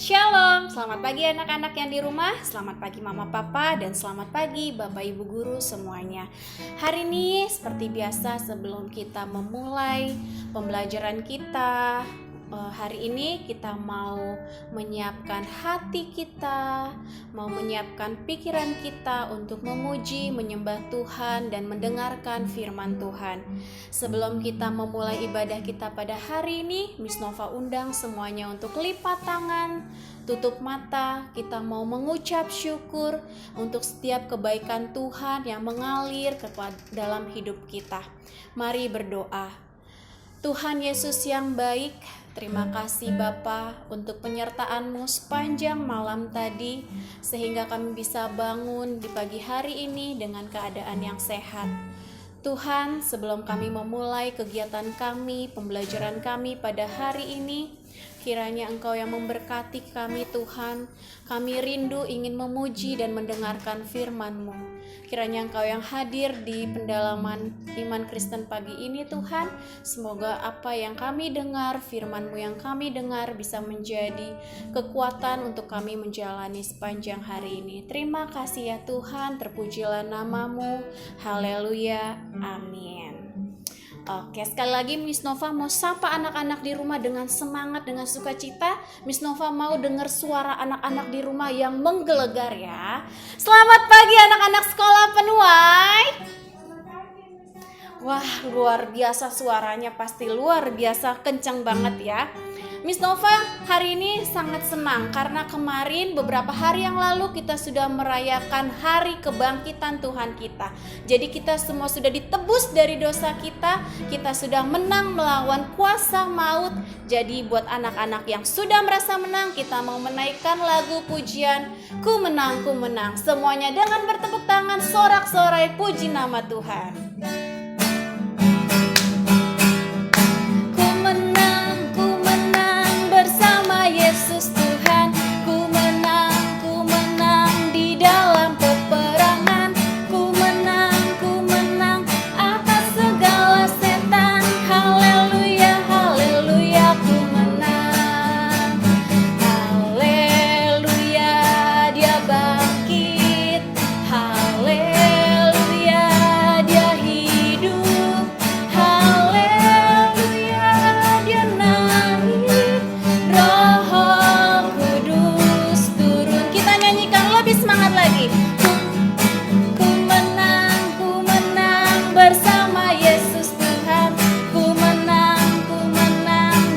Shalom, selamat pagi anak-anak yang di rumah, selamat pagi mama papa, dan selamat pagi bapak ibu guru semuanya. Hari ini seperti biasa sebelum kita memulai pembelajaran kita, hari ini kita mau menyiapkan hati kita, mau menyiapkan pikiran kita untuk memuji, menyembah Tuhan dan mendengarkan firman Tuhan. Sebelum kita memulai ibadah kita pada hari ini, Miss Nova undang semuanya untuk lipat tangan, tutup mata. Kita mau mengucap syukur untuk setiap kebaikan Tuhan yang mengalir dalam hidup kita. Mari berdoa. Tuhan Yesus yang baik, terima kasih Bapa untuk penyertaan-Mu sepanjang malam tadi, sehingga kami bisa bangun di pagi hari ini dengan keadaan yang sehat. Tuhan, sebelum kami memulai kegiatan kami, pembelajaran kami pada hari ini, kiranya Engkau yang memberkati kami Tuhan. Kami rindu ingin memuji dan mendengarkan firman-Mu. Kiranya Engkau yang hadir di pendalaman iman Kristen pagi ini Tuhan. Semoga apa yang kami dengar, firman-Mu yang kami dengar bisa menjadi kekuatan untuk kami menjalani sepanjang hari ini. Terima kasih ya Tuhan, terpujilah nama-Mu. Haleluya, amin. Oke, sekali lagi Miss Nova mau sapa anak-anak di rumah dengan semangat, dengan sukacita. Miss Nova mau dengar suara anak-anak di rumah yang menggelegar ya. Selamat pagi anak-anak sekolah penuai. Wah, luar biasa suaranya, pasti luar biasa kencang banget ya. Miss Nova hari ini sangat senang karena kemarin beberapa hari yang lalu kita sudah merayakan hari kebangkitan Tuhan kita. Jadi kita semua sudah ditebus dari dosa kita sudah menang melawan kuasa maut. Jadi buat anak-anak yang sudah merasa menang, kita mau menaikkan lagu pujian Ku menang, ku menang. Semuanya dengan bertepuk tangan, sorak-sorai puji nama Tuhan. Yesus Tuhan, ku menang di dalam peperangan. Ku menang atas segala setan. Haleluya, haleluya, ku menang. Haleluya, dia bangkit. Haleluya, dia hidup. Haleluya, dia naik. Roh Kudus turun. Kita nyanyikan lebih semangat lagi. Ku menang bersama Yesus Tuhan. Ku menang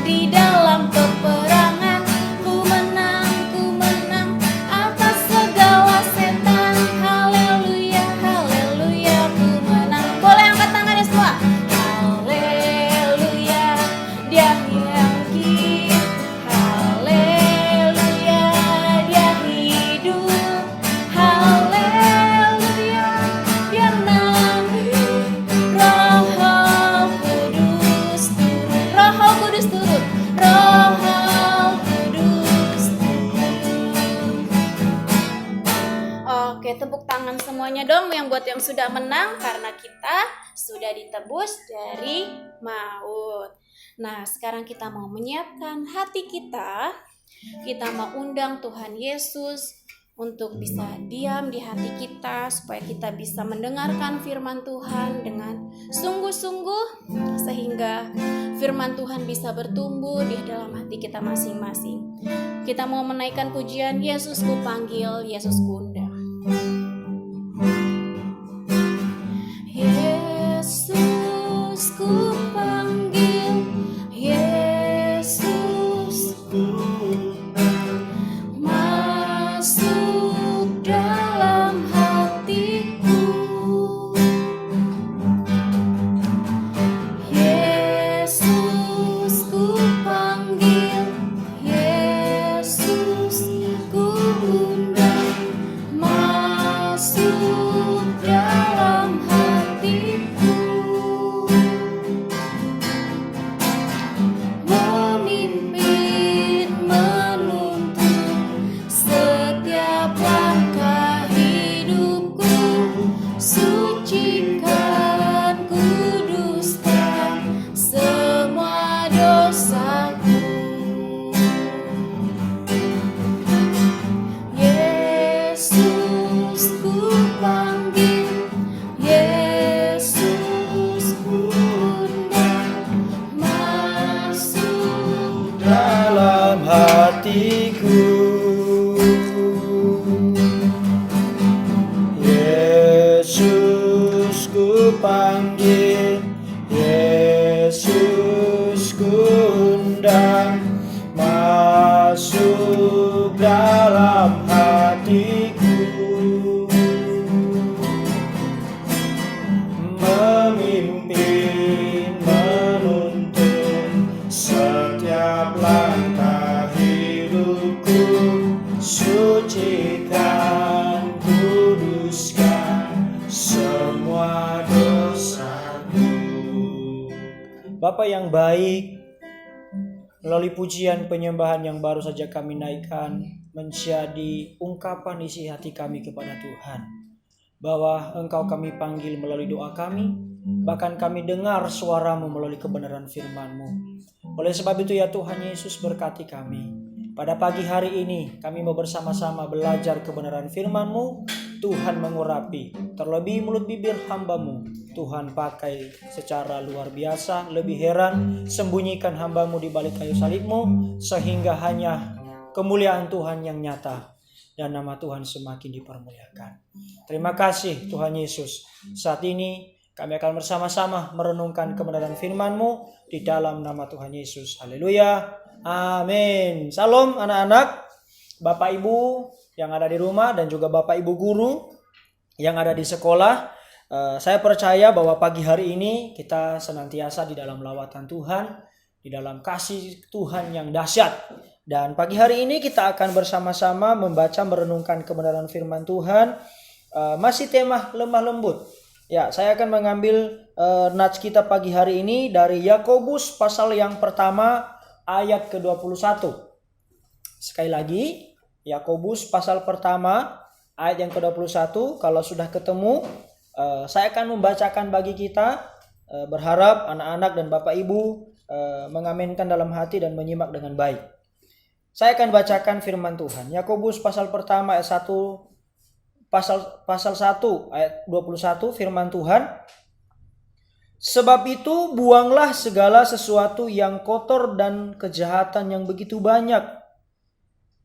di dalam peperangan. Ku menang atas segala setan. Haleluya, haleluya, ku menang. Boleh angkat tangannya semua. Haleluya, dia bangkit. Haleluya, dia hidup. Haleluya, dia naik. Roh Kudus turun. Roh Kudus turun. Roh Kudus turun. Oke, tepuk tangan semuanya dong yang buat yang sudah menang, karena kita sudah ditebus dari maut. Nah, sekarang kita mau menyiapkan hati kita. Kita mau undang Tuhan Yesus untuk bisa diam di hati kita, supaya kita bisa mendengarkan firman Tuhan dengan sungguh-sungguh, sehingga firman Tuhan bisa bertumbuh di dalam hati kita masing-masing. Kita mau menaikkan pujian Yesus ku panggil, Yesus ku undang. Yesus ku panggil, Yesus masuk dalam hatiku. Yesus ku panggil, Yesus ku undang. dalam hatiku. Yesus ku panggil, Yesus ku undang, masuk dalam hatiku. Memimpin, menuntun setiap langkah hidupku, sucikan, kuduskan semua dosaku. Bapa yang baik, melalui pujian penyembahan yang baru saja kami naikkan menjadi ungkapan isi hati kami kepada Tuhan, bahwa Engkau kami panggil melalui doa kami, bahkan kami dengar suara-Mu melalui kebenaran firman-Mu. Oleh sebab itu ya Tuhan Yesus, berkati kami. Pada pagi hari ini kami mau bersama-sama belajar kebenaran firman-Mu. Tuhan mengurapi, terlebih mulut bibir hamba-Mu Tuhan pakai secara luar biasa. Lebih heran, sembunyikan hamba-Mu di balik kayu salib-Mu, sehingga hanya kemuliaan Tuhan yang nyata dan nama Tuhan semakin dipermuliakan. Terima kasih Tuhan Yesus. Saat ini kami akan bersama-sama merenungkan kebenaran firman-Mu di dalam nama Tuhan Yesus. Haleluya. Amin. Salam anak-anak, Bapak Ibu yang ada di rumah dan juga Bapak Ibu guru yang ada di sekolah. Saya percaya bahwa pagi hari ini kita senantiasa di dalam lawatan Tuhan, di dalam kasih Tuhan yang dahsyat. Dan pagi hari ini kita akan bersama-sama membaca merenungkan kebenaran firman Tuhan. Masih tema lemah lembut. Ya, saya akan mengambil nats kita pagi hari ini dari Yakobus pasal yang pertama ayat ke-21. Sekali lagi, Yakobus pasal pertama ayat yang ke-21. Kalau sudah ketemu, saya akan membacakan bagi kita. Berharap anak-anak dan Bapak Ibu mengaminkan dalam hati dan menyimak dengan baik. Saya akan bacakan firman Tuhan. Yakobus pasal pertama ayat 1, pasal 1 ayat 21, firman Tuhan. Sebab itu buanglah segala sesuatu yang kotor dan kejahatan yang begitu banyak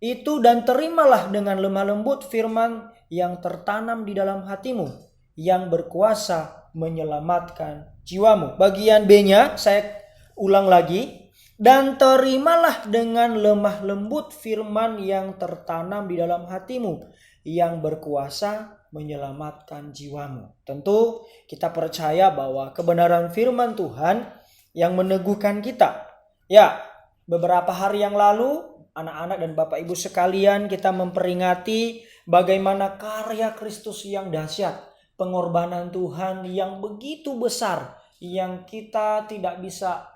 itu, dan terimalah dengan lemah lembut firman yang tertanam di dalam hatimu, yang berkuasa menyelamatkan jiwamu. Bagian B-nya saya ulang lagi. Dan terimalah dengan lemah lembut firman yang tertanam di dalam hatimu, yang berkuasa menyelamatkan jiwamu. Tentu kita percaya bahwa kebenaran firman Tuhan yang meneguhkan kita. Ya, beberapa hari yang lalu anak-anak dan Bapak Ibu sekalian, kita memperingati bagaimana karya Kristus yang dahsyat, pengorbanan Tuhan yang begitu besar, yang kita tidak bisa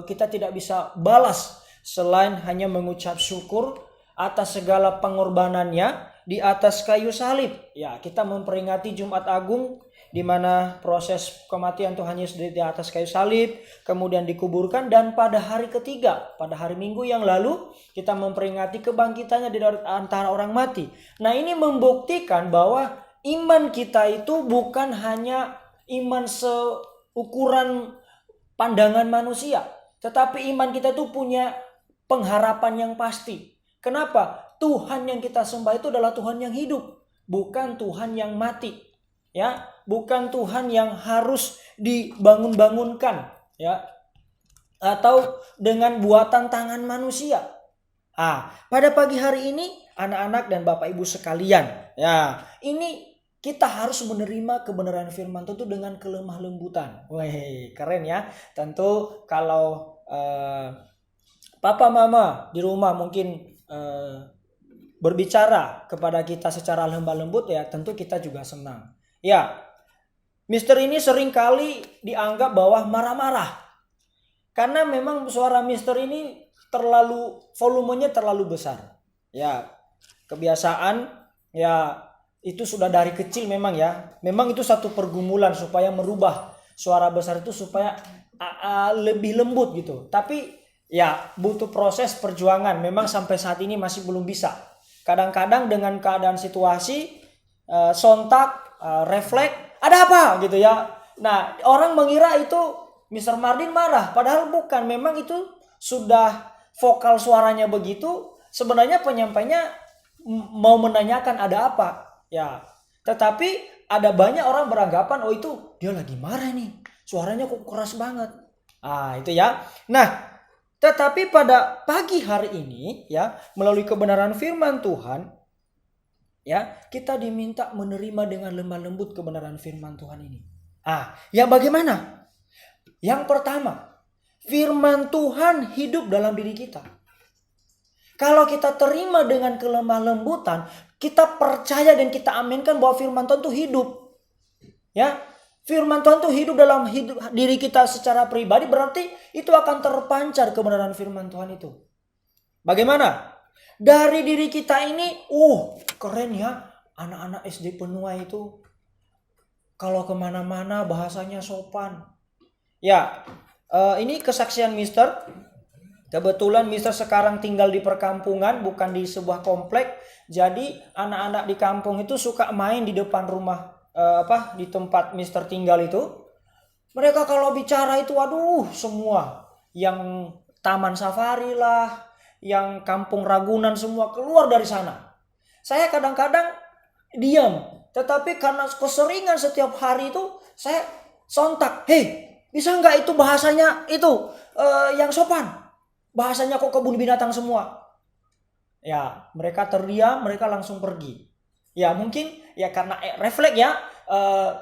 kita tidak bisa balas selain hanya mengucap syukur atas segala pengorbanannya di atas kayu salib. Ya, kita memperingati Jumat Agung, di mana proses kematian Tuhan Yesus di atas kayu salib, kemudian dikuburkan, dan pada hari ketiga, pada hari Minggu yang lalu, kita memperingati kebangkitannya di antara orang mati. Nah, ini membuktikan bahwa iman kita itu bukan hanya iman seukuran pandangan manusia, tetapi iman kita itu punya pengharapan yang pasti. Kenapa? Tuhan yang kita sembah itu adalah Tuhan yang hidup, bukan Tuhan yang mati. Ya, bukan Tuhan yang harus dibangun-bangunkan, ya, atau dengan buatan tangan manusia. Pada pagi hari ini anak-anak dan Bapak Ibu sekalian, ya, ini kita harus menerima kebenaran firman itu dengan kelemah lembutan. Wih, keren ya. Tentu kalau papa mama di rumah mungkin berbicara kepada kita secara lembut lembut, ya tentu kita juga senang. Ya, Mister ini sering kali dianggap bahwa marah-marah. Karena memang suara Mister ini volumenya terlalu besar. Ya, kebiasaan, ya itu sudah dari kecil memang ya. Memang itu satu pergumulan supaya merubah suara besar itu supaya lebih lembut gitu. Tapi ya butuh proses perjuangan. Memang sampai saat ini masih belum bisa. Kadang-kadang dengan keadaan situasi, sontak, refleks, ada apa gitu ya. Nah, orang mengira itu Mr. Mardin marah. Padahal bukan. Memang itu sudah vokal suaranya begitu, sebenarnya penyampainya mau menanyakan ada apa. Ya, tetapi ada banyak orang beranggapan, oh itu dia lagi marah nih, suaranya kok keras banget. Itu ya. Nah, tetapi pada pagi hari ini ya, melalui kebenaran firman Tuhan, ya, kita diminta menerima dengan lemah lembut kebenaran firman Tuhan ini. Ya bagaimana? Yang pertama, firman Tuhan hidup dalam diri kita. Kalau kita terima dengan kelemah lembutan, kita percaya dan kita aminkan bahwa firman Tuhan itu hidup. Ya, firman Tuhan itu hidup dalam diri kita secara pribadi, berarti itu akan terpancar kebenaran firman Tuhan itu. Bagaimana? Dari diri kita ini, keren ya, anak-anak SD Penua itu kalau kemana-mana bahasanya sopan. Ya, ini kesaksian Mister. Kebetulan Mister sekarang tinggal di perkampungan, bukan di sebuah komplek. Jadi anak-anak di kampung itu suka main di depan rumah, di tempat Mister tinggal itu. Mereka kalau bicara itu, semua yang Taman Safari lah, yang Kampung Ragunan, semua keluar dari sana. Saya kadang-kadang diam, tetapi karena keseringan setiap hari itu, saya sontak, bisa nggak itu bahasanya itu yang sopan? Bahasanya kok kebun binatang semua. Ya, mereka terdiam, mereka langsung pergi. Ya, mungkin ya karena refleks ya.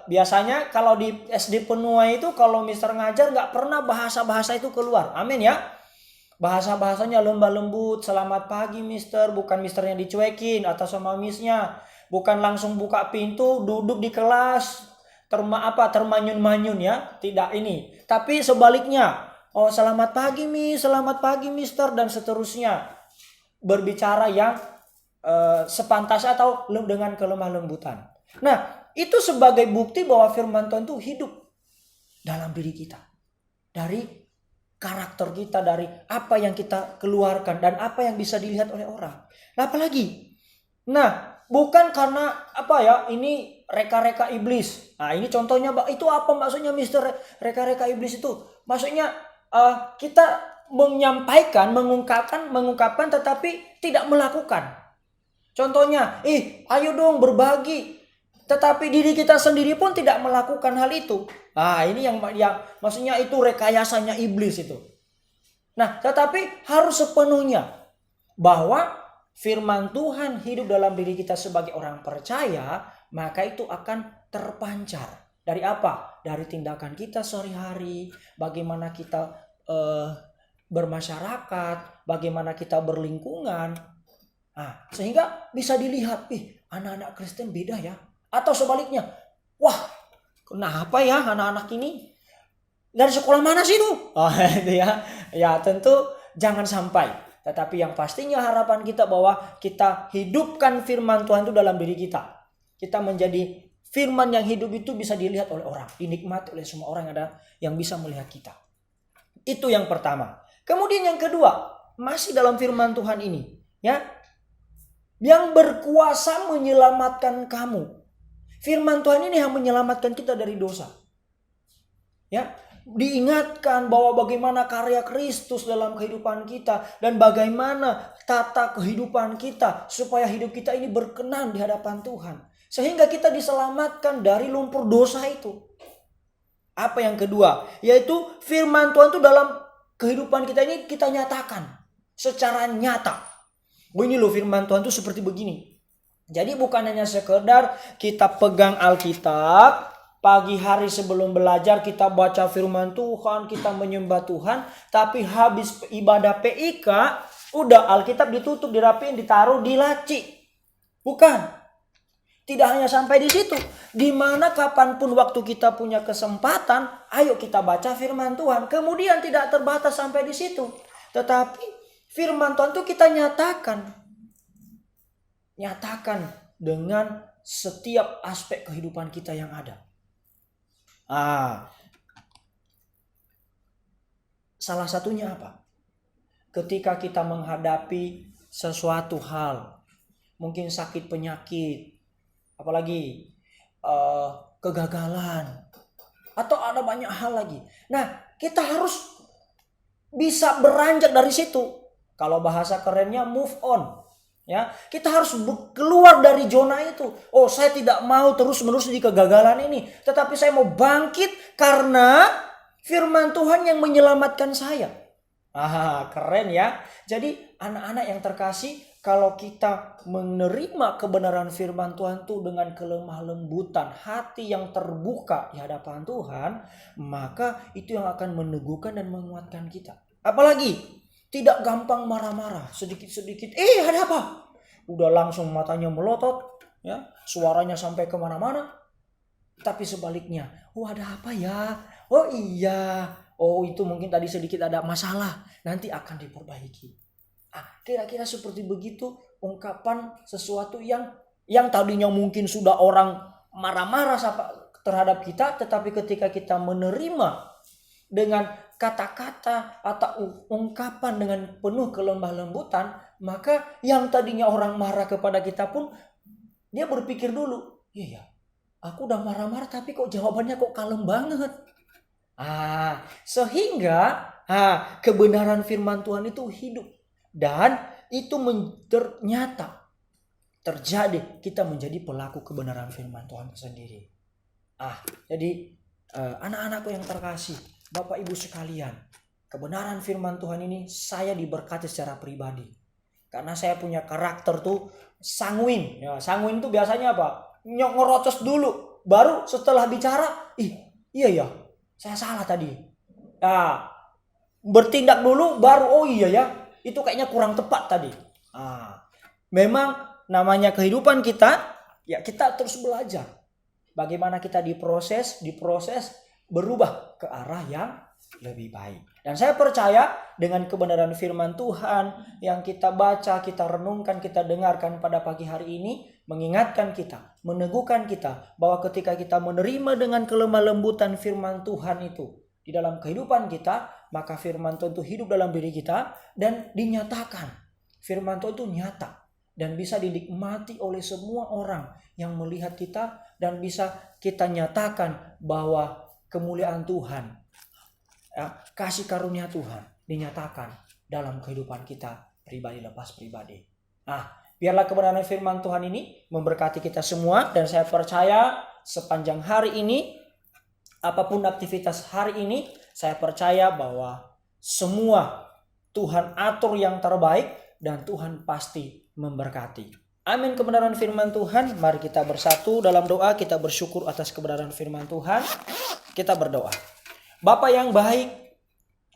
Biasanya kalau di SD Penua itu kalau Mister ngajar nggak pernah bahasa-bahasa itu keluar. Amin ya. Bahasa-bahasanya lembah lembut, selamat pagi Mister, bukan Misternya dicuekin atau sama Missnya. Bukan langsung buka pintu, duduk di kelas, termanyun-manyun ya. Tidak ini. Tapi sebaliknya. Selamat pagi Miss, selamat pagi Mister, dan seterusnya. Berbicara yang sepantas atau dengan kelemah lembutan. Nah, itu sebagai bukti bahwa firman Tuhan itu hidup dalam diri kita. Dari karakter kita, dari apa yang kita keluarkan dan apa yang bisa dilihat oleh orang. Nah, apalagi? Nah, bukan karena ini reka-reka iblis. Nah, ini contohnya, itu apa maksudnya Mister reka-reka iblis itu? Maksudnya kita menyampaikan, mengungkapkan tetapi tidak melakukan. Contohnya, ayo dong berbagi. Tetapi diri kita sendiri pun tidak melakukan hal itu. Ini yang maksudnya itu rekayasanya iblis itu. Nah, tetapi harus sepenuhnya bahwa firman Tuhan hidup dalam diri kita sebagai orang percaya, maka itu akan terpancar. Dari apa? Dari tindakan kita sehari-hari, bagaimana kita bermasyarakat, bagaimana kita berlingkungan. Sehingga bisa dilihat, anak-anak Kristen beda ya. Atau sebaliknya, wah, kenapa ya anak-anak ini dari sekolah mana sih itu? Itu ya. Ya, tentu jangan sampai. Tetapi yang pastinya harapan kita bahwa kita hidupkan firman Tuhan itu dalam diri kita. Kita menjadi firman yang hidup itu bisa dilihat oleh orang, dinikmati oleh semua orang yang bisa melihat kita. Itu yang pertama. Kemudian yang kedua, masih dalam firman Tuhan ini, ya, yang berkuasa menyelamatkan kamu. Firman Tuhan ini yang menyelamatkan kita dari dosa. Ya, diingatkan bahwa bagaimana karya Kristus dalam kehidupan kita dan bagaimana tata kehidupan kita supaya hidup kita ini berkenan di hadapan Tuhan. Sehingga kita diselamatkan dari lumpur dosa itu. Apa yang kedua? Yaitu firman Tuhan itu dalam kehidupan kita ini kita nyatakan secara nyata. Ini loh firman Tuhan itu seperti begini. Jadi bukan hanya sekedar kita pegang Alkitab, pagi hari sebelum belajar kita baca firman Tuhan, kita menyembah Tuhan, tapi habis ibadah PIK, udah Alkitab ditutup, dirapiin, ditaruh di laci. Bukan. Tidak hanya sampai di situ. Dimana kapanpun waktu kita punya kesempatan, ayo kita baca firman Tuhan. Kemudian tidak terbatas sampai di situ. Tetapi firman Tuhan itu kita nyatakan. Nyatakan dengan setiap aspek kehidupan kita yang ada. Salah satunya apa? Ketika kita menghadapi sesuatu hal. Mungkin sakit penyakit. Apalagi kegagalan. Atau ada banyak hal lagi. Nah, kita harus bisa beranjak dari situ. Kalau bahasa kerennya move on. Ya, kita harus keluar dari zona itu. Oh, saya tidak mau terus-menerus di kegagalan ini, tetapi saya mau bangkit karena firman Tuhan yang menyelamatkan saya. Keren ya. Jadi anak-anak yang terkasih, kalau kita menerima kebenaran firman Tuhan itu dengan kelemah lembutan, hati yang terbuka di hadapan Tuhan, maka itu yang akan meneguhkan dan menguatkan kita. Apalagi tidak gampang marah-marah, sedikit-sedikit, ada apa? Udah langsung matanya melotot, ya, suaranya sampai kemana-mana. Tapi sebaliknya, ada apa ya? Oh iya, itu mungkin tadi sedikit ada masalah, nanti akan diperbaiki. Kira-kira seperti begitu ungkapan sesuatu yang tadinya mungkin sudah orang marah-marah terhadap kita, tetapi ketika kita menerima dengan kata-kata atau ungkapan dengan penuh kelemah lembutan, maka yang tadinya orang marah kepada kita pun dia berpikir dulu, iya, aku udah marah-marah tapi kok jawabannya kok kalem banget. Sehingga kebenaran firman Tuhan itu hidup dan itu ternyata terjadi, kita menjadi pelaku kebenaran firman Tuhan sendiri. Jadi anak-anakku yang terkasih, Bapak Ibu sekalian, kebenaran firman Tuhan ini saya diberkati secara pribadi. Karena saya punya karakter tuh sanguin. Ya, sanguin tuh biasanya apa? Ngerocos dulu, baru setelah bicara, iya ya, saya salah tadi. Bertindak dulu, baru iya ya, itu kayaknya kurang tepat tadi. Memang namanya kehidupan kita, ya kita terus belajar. Bagaimana kita diproses berubah ke arah yang lebih baik. Dan saya percaya dengan kebenaran firman Tuhan yang kita baca, kita renungkan, kita dengarkan pada pagi hari ini, mengingatkan kita, meneguhkan kita bahwa ketika kita menerima dengan kelemah lembutan firman Tuhan itu di dalam kehidupan kita, maka firman Tuhan itu hidup dalam diri kita dan dinyatakan. Firman Tuhan itu nyata dan bisa dinikmati oleh semua orang yang melihat kita, dan bisa kita nyatakan bahwa kemuliaan Tuhan, kasih karunia Tuhan dinyatakan dalam kehidupan kita pribadi lepas pribadi. Biarlah kebenaran firman Tuhan ini memberkati kita semua, dan saya percaya sepanjang hari ini, apapun aktivitas hari ini, saya percaya bahwa semua Tuhan atur yang terbaik dan Tuhan pasti memberkati. Amin. Kebenaran firman Tuhan, mari kita bersatu dalam doa, kita bersyukur atas kebenaran firman Tuhan. Kita berdoa. Bapa yang baik,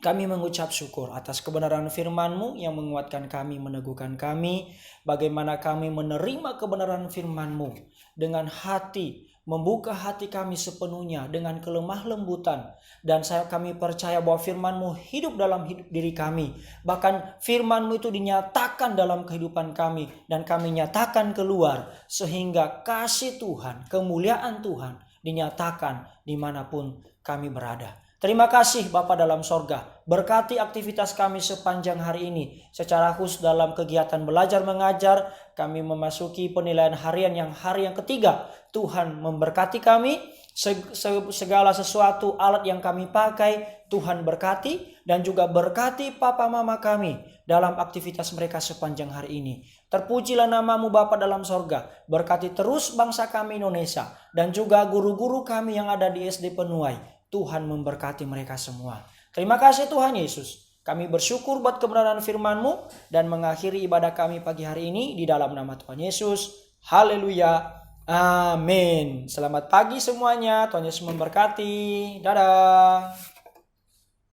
kami mengucap syukur atas kebenaran firman-Mu yang menguatkan kami, meneguhkan kami. Bagaimana kami menerima kebenaran firman-Mu dengan hati, membuka hati kami sepenuhnya dengan kelemah lembutan. Dan kami percaya bahwa firman-Mu hidup dalam hidup diri kami. Bahkan firman-Mu itu dinyatakan dalam kehidupan kami, dan kami nyatakan keluar, sehingga kasih Tuhan, kemuliaan Tuhan dinyatakan dimanapun kami berada. Terima kasih Bapa dalam sorga, berkati aktivitas kami sepanjang hari ini. Secara khusus dalam kegiatan belajar mengajar, kami memasuki penilaian harian yang hari yang ketiga. Tuhan memberkati kami, segala sesuatu alat yang kami pakai Tuhan berkati, dan juga berkati papa mama kami dalam aktivitas mereka sepanjang hari ini. Terpujilah nama-Mu Bapa dalam sorga, berkati terus bangsa kami Indonesia, dan juga guru-guru kami yang ada di SD Penuai. Tuhan memberkati mereka semua. Terima kasih Tuhan Yesus. Kami bersyukur buat kebenaran firman-Mu dan mengakhiri ibadah kami pagi hari ini di dalam nama Tuhan Yesus. Haleluya. Amin. Selamat pagi semuanya. Tuhan Yesus memberkati. Dadah.